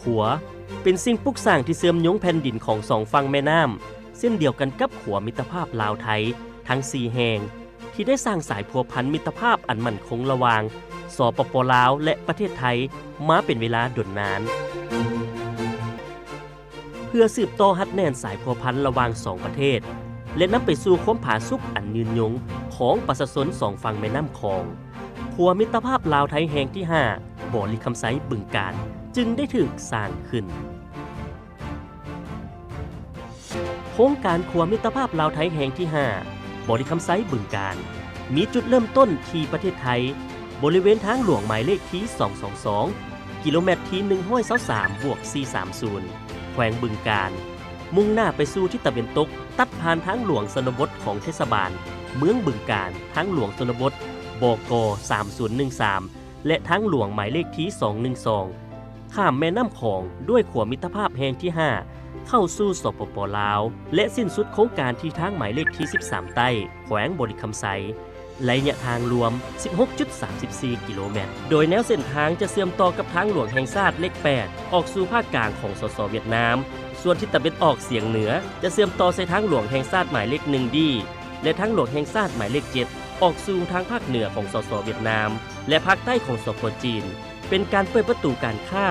ขัวเป็นสิ่งปลูกสร้างที่เชื่อมโยงแผ่นดินของสองฝั่งแม่น้ำเส้นเดียวกันกับขัวมิตรภาพลาวไทยทั้ง4แห่งที่ได้สร้างสายพัวพันมิตรภาพอันมั่นคงระหว่างสปป.ลาวและประเทศไทยมาเป็นเวลาดนนานเพื่อสืบต่อหัดแน่นสายพัวพันระหว่าง2ประเทศและนำไปสู่ความผาสุกอันยืนยงของประชาชนสองฝั่งแม่น้ำคองขัวมิตรภาพลาวไทยแห่งที่5บ่อลิคำไซบึงกาฬจึงได้ถูกสร้างขึ้นโครงการขัวมิตรภาพลาวไทยแห่งที่5บ่อลิคำไซบึงกาฬมีจุดเริ่มต้นที่ประเทศไทยบริเวณทางหลวงหมายเลขที่222กิโลเมตรที่123+430แขวงบึงกาฬมุ่งหน้าไปสู่ทิศตะวันตกตัดผ่านทางหลวงชนบทของเทศบาลเมืองบึงกาฬทางหลวงชนบทบก3013และทางหลวงหมายเลขที่212ข้ามแม่น้ำคองด้วยขัวมิตรภาพแห่งที่5เข้าสู่สปป.ลาวและสิ้นสุดโครงการที่ทางหมายเลขที่13ใต้แขวงบ่อลิคำไซระยะทางรวม 16.34 กิโลเมตรโดยแนวเส้นทางจะเชื่อมต่อกับทางหลวงแห่งชาติเลข8ออกสู่ภาคกลางของสสเวียดนามส่วนทิศตะวันออกเฉียงเหนือจะเชื่อมต่อใส่ทางหลวงแห่งชาติหมายเลข1ดีและทางหลวงแห่งชาติหมายเลข7ออกสู่ทางภาคเหนือของสสเวียดนามและภาคใต้ของสปจีนเป็นการเปิดประตูการค้า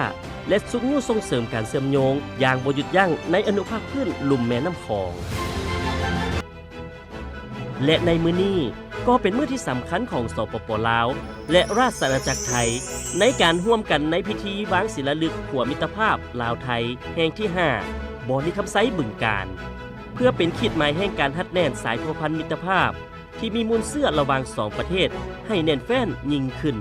และสุขส่งเสริมการเชื่อมโยงอย่างบ่หยุดยั้งในอนุภาคพื้นลุ่มแม่น้ำคองและในมื้อนี้ก็เป็นมื้อที่สำคัญของสปป.ลาวและราชอาณาจักรไทยในการร่วมกันในพิธีวางศิลาฤกษ์ขัวมิตรภาพลาวไทยแห่งที่5บ่อลิคำไซบึงกาฬเพื่อเป็นขีดหมายแห่งการหัดแน่นสายพัวพันมิตรภาพที่มีมูลเสื่อระหว่าง2ประเทศให้แน่นแฟ้นยิ่งขึ้น